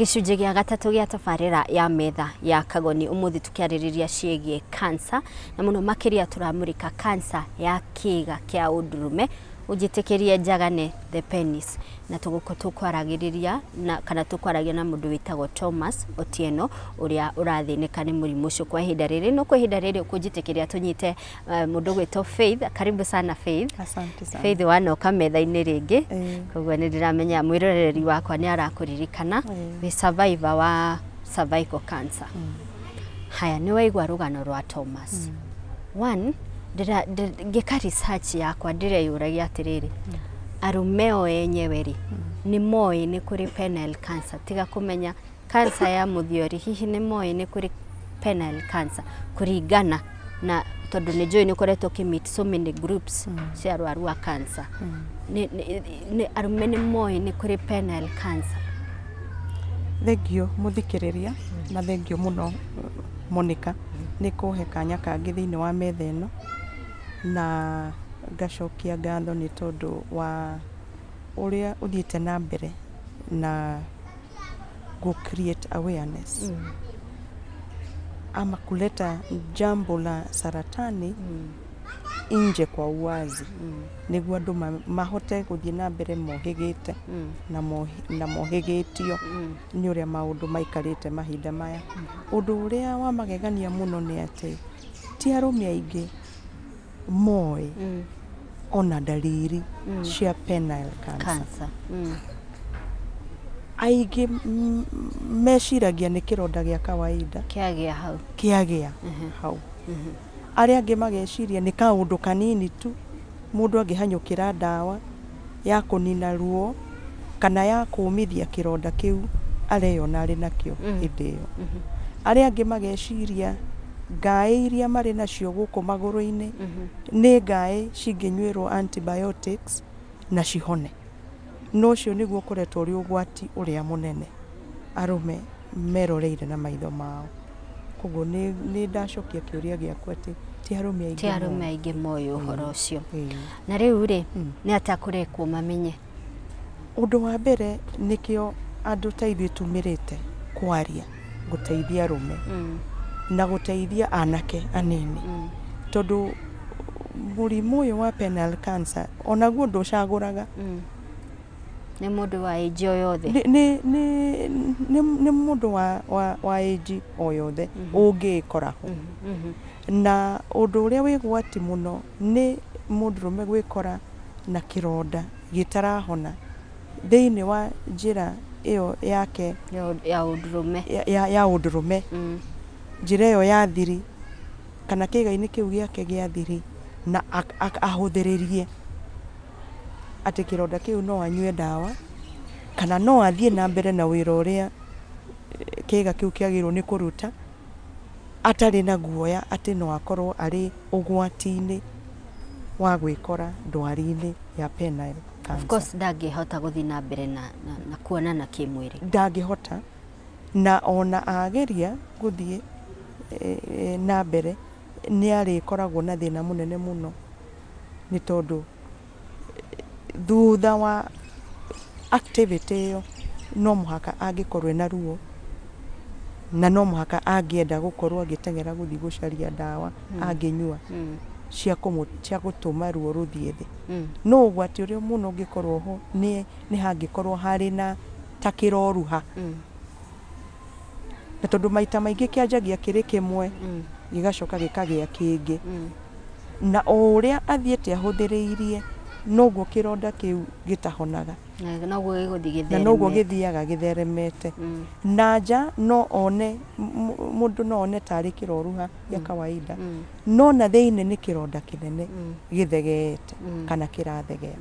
Gicunjĩ gĩa gatatũ gĩa tabarĩra ya Metha ya Kagoni umuthi tukiarĩrĩria ciĩgiĩ cancer na muno makĩria turamũrĩka cancer ya Kiiga kĩa Undurume ujitĩkĩrie njagane the penis na tukwaragĩrĩria na kana tukwaragia na mũndũ wĩtagwo Thomas Otieno ũrĩa ũrathĩnĩka nĩ mũrimũ ũcio kwa ihinda rĩrĩ no kwa ihinda rĩrĩ kũnjitĩkĩria tunyite mũndũ gwĩtwo Faith. Karibu sana Faith. Asante sana. Faith wanoka metha-inĩ rĩngĩ koguo nĩ ndĩramenya mwĩroreri wakwa nĩ arakũririkana wĩ survivor wa cervical cancer. Haya nĩ waigua rũgano rwa Thomas. One ngĩka research yakwa ndĩreyũragia atĩrĩrĩ arume o enyewe rĩ nĩ moĩ nĩ kũrĩ penile cancer tiga kũmenya cancer ya mũthiori hihi nĩ moĩ nĩ kũrĩ penile cancer kũringana na tondũ nĩ njũĩ nĩ ũkoretwo ũkĩmeet so many groups cia arwaru a cancer nĩ arume nĩ moĩ nĩ kũrĩ penile cancer. Thengio muthikĩrĩria na thengio muno Monica nĩ kũhe kanya kangĩ thĩinĩ wa metha ĩno na ngacokia ngatho nĩ tondũ wa ũrĩa ũthiĩte na mbere na go create awareness ama kuleta jambo la saratani nje kwa uwazi nĩguo andũ mahote gũthiĩ na mbere mohĩgĩte na mohĩgĩtio nĩ ũrĩa maũndũ maikarĩte mahinda maya. Ũndũ ũrĩa wa magegania mũno nĩ atĩ ti arũme aingĩ moĩ ona dalili cia penile cancer. Aingĩ meciragia nĩ kĩronda gĩa kawaida kĩagĩa hau arĩa angĩ mageciria nĩ kaũndũ kanini tu mũndũ angĩhanyũkĩra ndawa ya kũnina ruo kana ya kũmithia kĩronda kĩu areyona arĩ nakĩo hĩndĩ ĩyo. Arĩa angĩ mageciria ngaĩ iria marĩ nacio gũkũ magũrũ-inĩ nĩ ngaĩ cingĩnyuĩrwo antibiotics na cihone. No ũcio nĩguo ũkoretwo ũrĩ ũgwati ũrĩa mũnene arũme meroreire na maitho mao. Koguo nĩ ndacokia kĩũria gĩakwa atĩ ti arũme aingĩ moĩ ũhoro ũcio. Na rĩu rĩ nĩ atakũrekwo mamenye. Ũndũ wa mbere nĩkĩo andũ ta ithuĩ tumĩrĩte kwaria gũteithia arũme na gũteithia anake anini tondũ mũrimũ ũyũ wa penile cancer onaguo ndũcagũraga nĩ mũndũ wa age o yothe nĩ mũndũ wa age o yothe ũngĩkoraho. Na ũndũ ũrĩa wĩ gwati mũno nĩ mũndũrũme gwĩkora na kĩronda gĩtarahona thĩinĩ wa njĩra ĩyo yake ya ũndũrũme njĩra ĩyo ya thiri kana kĩĩga-inĩ kĩu gĩake gĩa thiri na ahũthĩrĩrie atĩ kĩronda kĩu no anyue ndawa kana no athiĩ na mbere na wĩra ũrĩa kĩĩga kĩu kĩagĩrĩirwo nĩ kũruta atarĩ na guoya atĩ no akorwo arĩ ũgwati-inĩ wa gwĩkora ndwari-inĩ ya penile cancer. Of course ndangĩhota gũthiĩ na mbere na kuonana kĩmwĩrĩ. Ndangĩhota na ona ageria gũthiĩ na mbere nĩ arĩkoragwo na thĩna mũnene mũno nĩ tondũ thutha wa activity ĩyo no mũhaka angĩkorwo na ruo na no mũhaka angĩenda gũkorwo agĩteng'era gũthiĩ gũcaria ndawa angĩnyua cia gũtũma ruo rũthiĩ thĩ. No ũgwati ũrĩa mũno ũngĩkorwo ho nĩ hangĩkorwo harĩ na ta kĩroruha na tondũ maita maingĩ kĩanjagia kĩrĩ kĩmwe gĩgacoka gĩkagĩa kĩngĩ na o ũrĩa athiĩte ahũthĩrĩirie noguo kĩronda kĩu gĩtahonaga na noguo gĩthiaga gĩtheremete na nja no one mũndũ no one tarĩ kĩroruha gĩa kawaida no na thĩinĩ nĩ kĩronda kĩnene gĩthegeete kana kĩrathegea.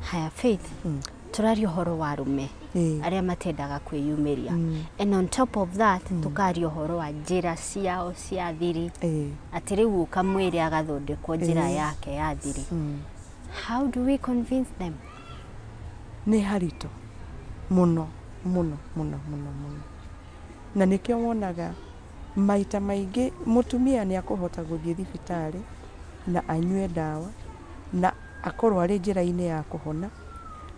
Haya Faith tũraria ũhoro wa arũme arĩa matendaga kwĩyumĩria and on top of that tukaria ũhoro wa njĩra ciao cia thiri atĩ rĩu ũkamwĩre agathondekwo njĩra yake ya thiri. How do we convince them? Nĩ haritũ mũno na nĩkĩo wonaga maita maingĩ mũtumia nĩ akũhota gũthiĩ thibitarĩ na anyue ndawa na akorwo arĩ njĩra-inĩ ya kũhona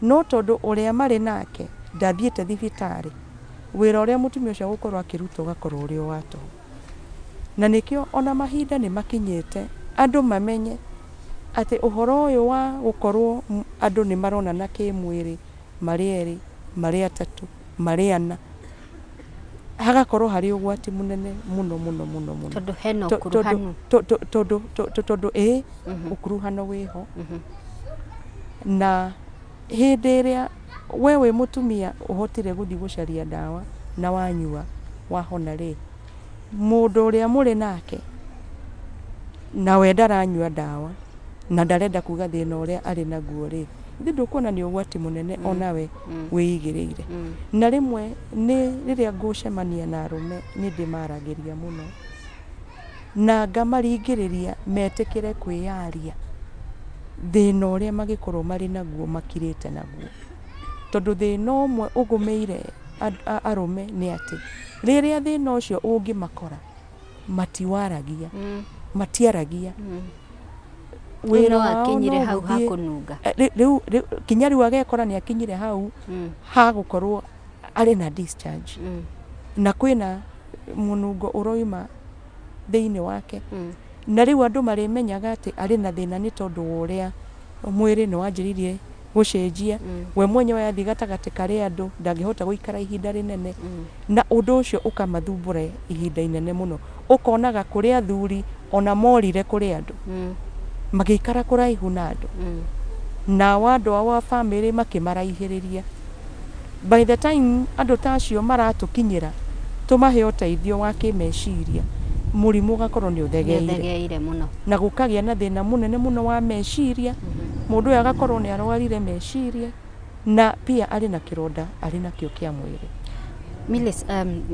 no tondũ ũrĩa marĩ nake ndathiĩte thibitarĩ wira uria mutumia ucio gukorwo akiruta ugakorwo uri wato na nikio ona mahinda ni makinyete andu mamenye ati uhoro uyu wa gukorwo andu ni marona na kimwiri mari eri mari atatu mari ana hagakorwo hari ugwati munene muno muno muno muno tondu heno kuruhanu tondu ukuruhano wiho na hindi iria wewe mutumia uhotire guthi gucaria dawa na wanyua wahona ri mundu uria muri nake na we ndaranyua dawa na ndarenda kuga thina uria ari naguo ri ndukuona ni ugwati munene onawe wiigiriire na rimwe ni riria ngucemania na arume ni ndimaragiria muno na ngamaringiriria metikire kwiyaria thina uria magikorwo mari naguo makirite naguo tondu thina umwe ugumeire arume ni ati riria thina ucio ungimakora matiwaragia matiaragia wira akinyire hau hakununga riu kinya riu agekora ni akinyire hau ha gukorwo ari na discharge na kwina munungo uroima thiini wake na riu andu marimenyaga ati ari na thina ni tondu uria mwiri ni wanjiririe gucenjia we mwenyewe athi gatagati kari andu ndangihota guikara ihinda rinene na undu ucio ukamathumbura ihinda inene muno ukonaga kuri athuri ona morire kuri andu magikara kuraihu na andu na wandu wa family makimaraihiriria by the time andu tacio maratukinyira tumahe uteithio wa kimeciria murimu gakorwo ni uthegeire muno na gukagia na thina munene muno wa meciria mundu ya gakorwo ni arwarire meciria na pia ari na kironda ari na kio kia mwiri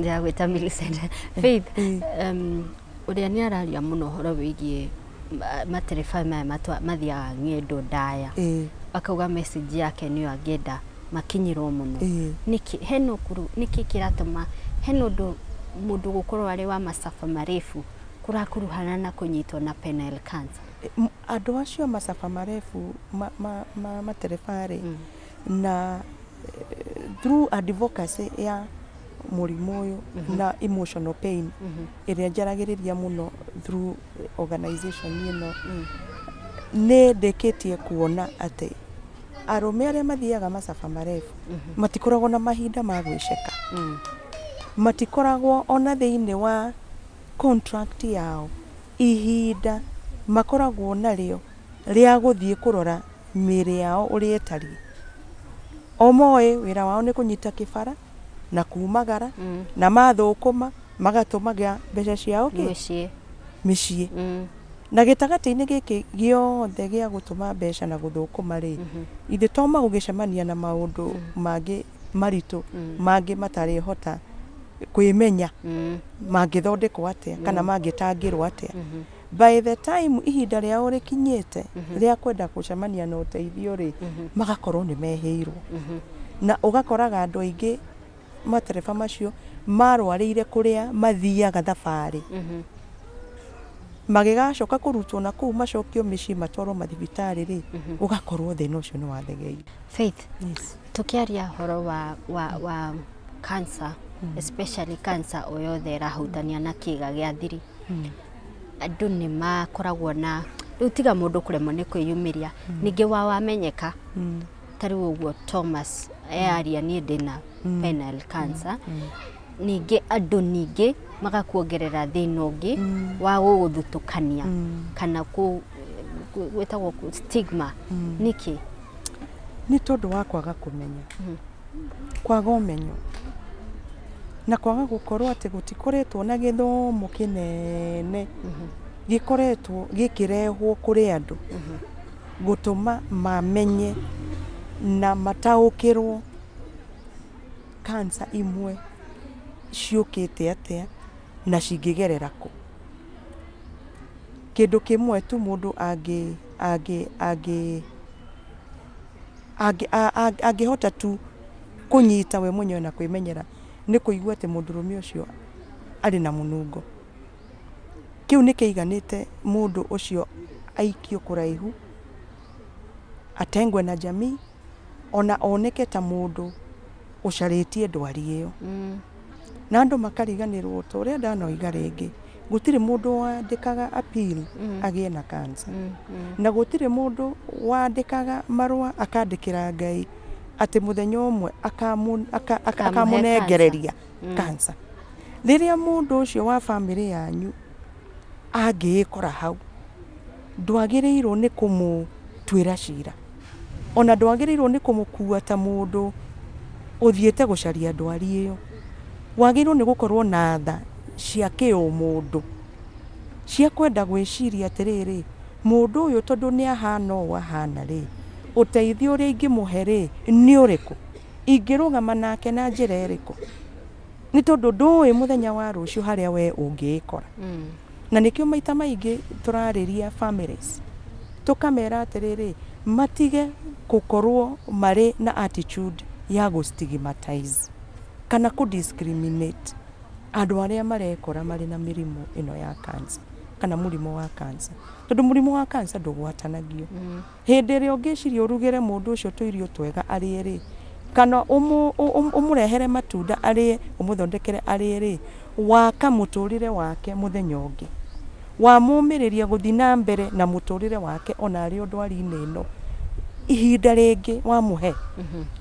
ya weta Millicent Faith uria ni araria muno horo wigie matereba maya mathiaga ng'endo ndaya akauga message yake niyo angenda makinyirwo muno niki heno kuru niki kiratuma heno mundu gukorwo ari wa masafa marefu kurakuruhana na kunyitwo na penile cancer andu acio masafa marefu matereba na through advocacy ya murimu uyu na emotional pain iria njaragiriria muno through organization ino ne ndeketie kuona ati arume aria mathiaga masafa marefu matikoragwo na mahinda ma gwiceka matikoragwo ona thiini wa contract yao ihinda makoragwo nario ria guthie kurora miri yao uria etari omoe wira wao ni kunyita kibara na kumagara na mathukuma magatumaga mbeca ciao micii na gitagati-ini giki giothe gia gutuma mbeca na guthukuma ri ithe toma gugicemania na maundu mangi maritu mangi matari hota kwimenya mangithondekwo atia kana mangitangirwo atia by the time ihinda riao rikinyite ria kwenda gucemania na uteithio ri magakorwo ni mehirwo na ugakoraga andu aingi matereba macio marwarire kuria mathiaga thabari magigacoka kurutwo na kuu macokio micii matwarwo mathibitari ri ugakorwo thina ucio ni wathegeire Faith tukiaria horo wa cancer especially cancer oyothe rahutania na kiiga gia thiri andu ni makoragwo na utiga mundu kuremwo ni kwiyumiria ningi wamenyeka tari uguo Thomas aria ni ndina penile cancer ningi andu ningi magakuongerera thina ungi wa guguthutukania kana gwetagwo stigma niki ni tondu wa kwaga kumenya kwaga umenyo na kwaga gukorwo ati gutikoretwo na githomo kinene gikoretwo gikirehwo kuri andu gutuma mamenye na mataukirwo cancer imwe ciukite atia na cingigerera ku kindu kimwe tu mundu angihota tu kunyita we mwenyewe na kwimenyera ni kuigua ati mundurume ucio ari na munungo kiu ni kiiganite mundu ucio aikio kuraihu atengwe na jamii ona oneke ta mundu ucaritie ndwari iyo na andu makariganirwo to ria ndanoiga ringi gutire mundu wandikaga appeal agie na cancer na gutire mundu wandikaga marua akandikira Ngai ati muthenya umwe akamunengereria cancer. Riria mundu ucio wa family yanyu angikora hau ndwagirirwo ni kumutwira cira ona ndwagirirwo ni kumukua ta mundu uthiete gucaria ndwari iyo. Wagirwo ni gukorwo na tha cia kiumundu cia kwenda gwiciria atiriri mundu uyu tondu ni ahana o ahana ri uteithio uri ingimuhe ri ni uriku ingirugama nake na njira iriku ni tondu ndui muthenya wa rucio haria we ungikora na nikio maita maingi turariria families tukamera atiriri matige gukorwo mari na attitude ya go stigmatize kana ku discriminate andu aria marekora mari na mirimu ino ya cancer kana murimu wa cancer tondu murimu wa cancer ndugwatanagio hindi ria ungiciria urugire mundu ucio tuirio twega arieri kana umurehere matunda arie umuthondekere arieri waka muturire wake muthenya ungi wamumiriria guthi na mbere na muturire wake ona ari ndwari-ini ino ihinda ringi wamuhe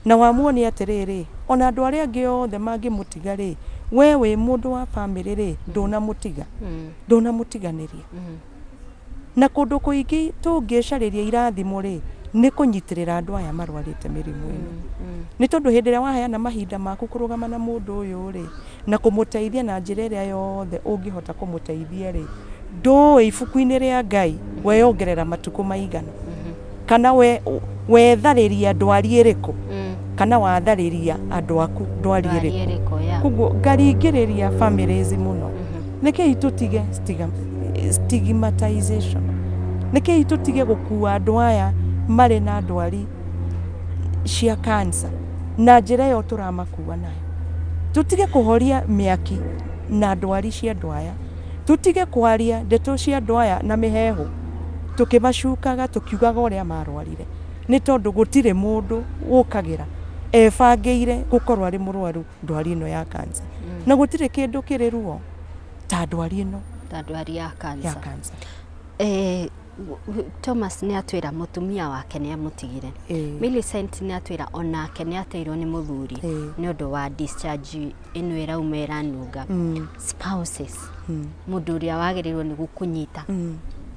na wamuonia atiriri ona andu aria angi othe mangimutiga ri we wi mundu wa family ri nduna mutiganiria na kundu kuingi tungicariria irathimo ri ni kunyitirira andu aya marwarite mirimu ino ni tondu hindi ria waheana mahinda maku kurugama na mundu uyu ri na kumuteithia na njira iria yothe ungihota kumuteithia ri ndui ibuku-ini ria Ngai weyongerera matuku maigana kana wethariria ndwari iriku kana wathariria andu aku ndwari iriku kuguo ngaringiriria families muno nikei tutige stigmatization nikei tutige gukua andu aya mari na ndwari cia cancer na njira yo turamakua nayo tutige kuhoria miaki na ndwari cia ndwaya tutige kwaria ndeto cia ndwaya na mihehu tukimacukaga tukiugaga uria marwarire ni tondu gutire mundu ukagira ebangeire gukorwo ari murwaru ndwari ino ya cancer na gutire kindu kiriruo ta ndwari ino ta ndwari ya cancer. Thomas ni atwira mutumia wake ni amutigire Millicent ni atwira onake ni ateirwo ni muthuri ni undu wa discharge ino iraumera nunga spouses mundu uria wagirirwo ni gukunyita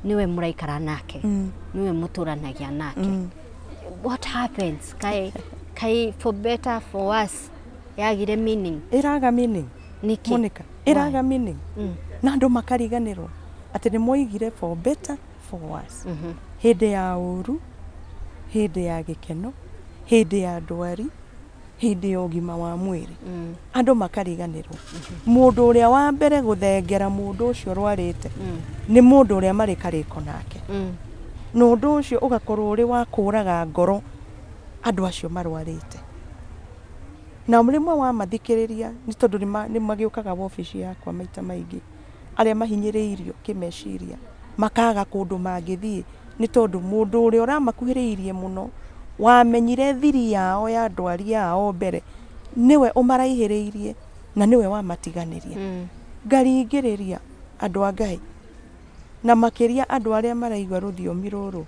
niwe muraikara nake niwe muturanagia nake what happens kai for better for worse yagire meaning iraga meaning niki Monica iraga meaning na andu makariganirwo ati ni moigire for better for worse hindi ya uru hindi ya gikeno hindi ya ndwari hindi ya ugima wa mwiri andu makariganirwo mundu uria wa mbere guthengera mundu ucio rwarite ni mundu uria mari kariko nake nundu ucio ugakorwo uri wa kuraga ngoro andu acio marwarite na mrimwe wa mathikiriria ni tondu ni magiukaga ofici yakwa maita maingi aria mahinyiriirio kimeciria makaga kundu mangithie ni tondu mundu uria uramakuhiriirie muno wamenyire thiri yao ya ndwari yao mbere niwe umaraihiriirie na niwe wa matiganiria ngaringiriria andu a Ngai na makiria andu aria maraigwa ruthiomi ruru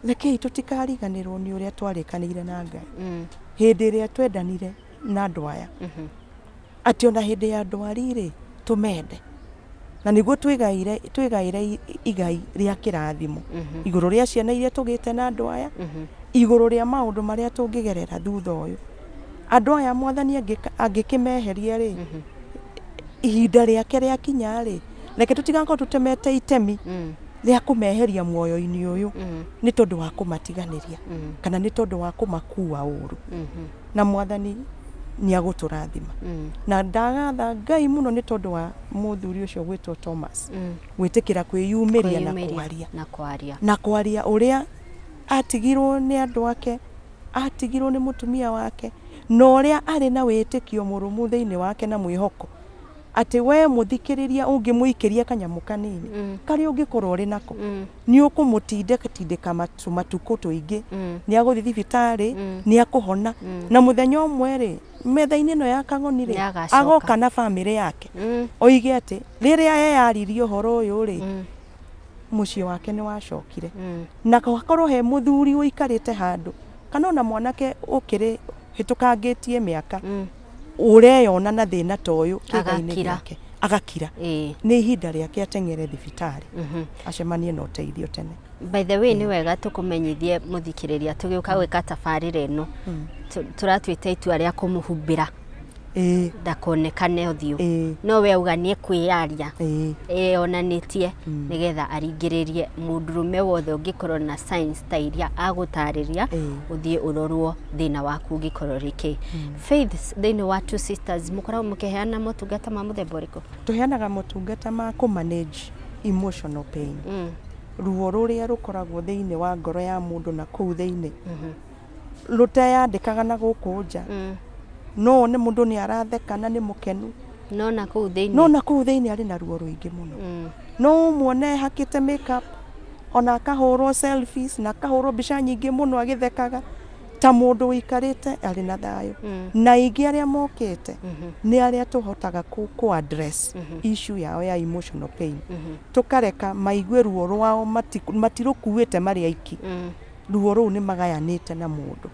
rekei tutikariganirwo ni uria twarikanire na Ngai hindi iria twendanire na andu aya ati ona hindi ya ndwari ri tumende na niguo twigaire igai ria kirathimo iguru ria ciana iria tugite na andu aya iguru ria maundu maria tungigerera thutha uyu andu aya mwathani angikimeheria ri ihinda riake ria kinya ri reke tutigakorwo tutemete itemi ria kumeheria muoyo-ini uyu ni tondu wa kumatiganiria kana ni tondu wa kumakua uru na mwathani ni aguturathima na ndagatha Ngai muno ni tondu wa muthuri ucio gwitwo Thomas gwitikira kwiyumiria na kwaria uria atigirwo ni andu ake atigirwo ni mutumia wake no uria ari na witikio murumu thiini wake na mwihoko ati we muthikiriria ungimuikiria kanyamu kanini kari ungikorwo uri nako ni ukumutindeka matuku tuingi ni aguthi thibitari ni akuhona na muthenya umwe ri metha-inĩ ĩno ya Kagoni rĩ agoka na family yake oige atĩ rĩrĩa yaririe ũhoro ũyũ rĩ muciĩ wake nĩ wacokire na gakorwo he mũthuri ũikarĩte handũ kana ona mwanake ũkĩrĩ hĩtũkangĩtie mĩaka ũreyona na thĩna ta ũyũ kĩga-inĩ gĩake agakira nĩ ihinda rĩake ateng'ere thibitarĩ acemanie na ũteithio tene. By the way, ni wega tukumenyithie muthikiriria tugiuka gwika tabarira ino turatuite itua ria kumuhumbira ndakonekane uthiu no we uganie kwiyaria onanitie nigetha aringiririe mundurume wothe ungikorwo na signs ta iria agutariria uthie urorwo thina waku ungikorwo riki. Faith, thini wa Two Sisters mukorwo mukiheana motungata ma muthemba uriku? Tuheanaga motungata ma ku manage emotional pain ruo ruria rukoragwo thiini wa ngoro ya mundu na kuu thiini ruteyandikaga na guku nja no ne mundu ni aratheka na ni mukenu no na kuu thiini ari na ruo ruingi muno no muone hakite makeup ona akahurwo selfies na akahurwo mbica nyingi muno agithekaga ta mundu wikarite ari na thayo na ingi aria mokite ni aria tuhotaga ku address issue yao ya emotional pain tukareka maigue ruo rwao matirukuite mari aiki ruo ruu ni magayanite na mundu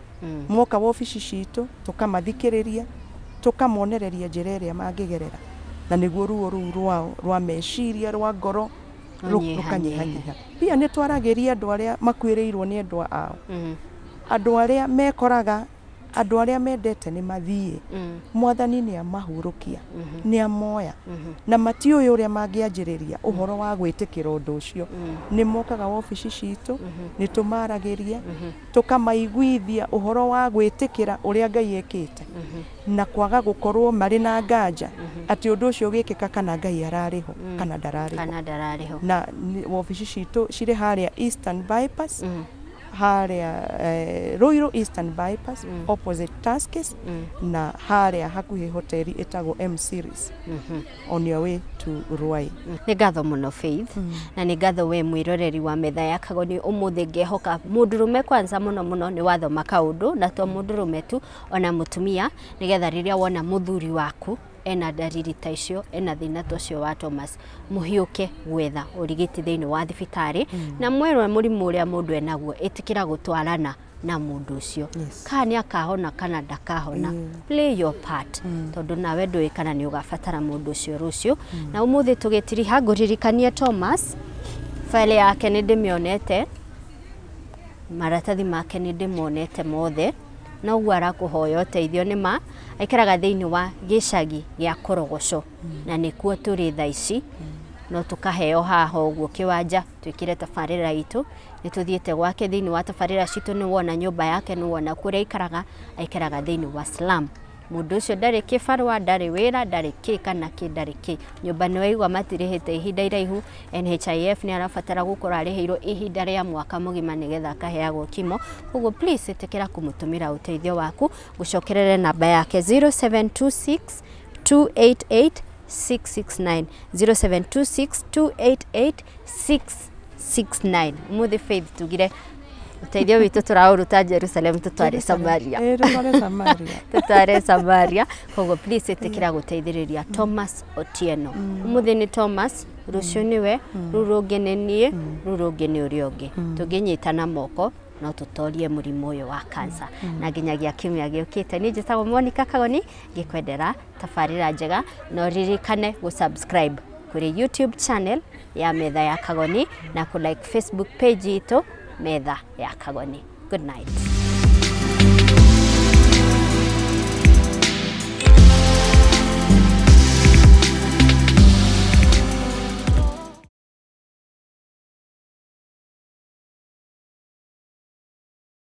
moka wobici citu tukamathikiriria tukamonereria njira iria mangigerera na niguo ruo ruu rwao rwa meciria rwa ngoro rukanyihanyiha. Pia ni twaragiria andu aria makwiriirwo ni endwa ao andu aria mekoraga andu aria mendete ni mathie mwathani ni amahurukia ni amoya na matiuĩ uria mangianjiriria uhoro wa gwitikira undu ucio ni mokaga wobici citu ni tumaragiria tukamaiguithia uhoro wa gwitikira uria Ngai ekite na kwaga gukorwo mari na nganja ati undu ucio gikika kana Ngai arariho kana darariho na wobici citu ciri haria Eastern Bypass haria Royal Eastern Bypass opposite Tuskys na haria hakuhi hoteli itago M Series on your way to Ruai. Ni ngatho muno Faith na ni ngatho we mwiroreri wa metha ya Kagoni umuthi ngehoka mundurume kwanza muno ni wathoma kaundu na to mundurume tu ona mutumia nigetha riria wona muthuri waku ena dariri ta icio ena thina tocio wa Thomas muhiuke gwetha urigiti thiini wa thibitari na mwerwe murimu uria mundu enaguo itikira gutwarana na mundu ucio kana akahona kana ndakahona play your part tondu nawe ndui kana ni ugabatara mundu ucio rucio na umuthi tugitiri haguririkania Thomas file yake ni ndimionete maratathi make ni ndimonete mothe na ugu arakuhoya uteithio ni ma aikaraga thiini wa gicagi gia Korogoco na nikuo turi thaici no tukaheo haho uguo kiwanja twikire tabarira itu ni tuthiete gwake thiini wa tabarira citu ni wona nyumba yake ni wona kuria aikaraga thiini wa slum mundu ucio ndari kibarua ndari wira ndari kana ndari nyumba ni waigwa matirihite ihinda iraihu NHIF ni arabatara gukora ariheirwo ihinda ria mwaka mugima nigetha akaheagwo kimo uguo please itikira kumutumira uteithio waku gucokerere namba yake 0726 288 669 0726 288 muthi Faith tugire uteithio witu turauruta Jerusalem tutware Samaria tutware Samaria koguo please itikira guteithiriria Thomas Otieno umuthi ni Thomas rucio niwe rurungenenie rurungene uria ungi tunginyitana moko no tutorie murimu uyu wa cancer na nginyagia kimya giukite ni njitagwo Monica Kagoni gikwendera tabarira njega no ririkane gusubscribe kuri YouTube channel ya Metha ya Kagoni na ku like Facebook page itu Metha ya Kagoni. Good night.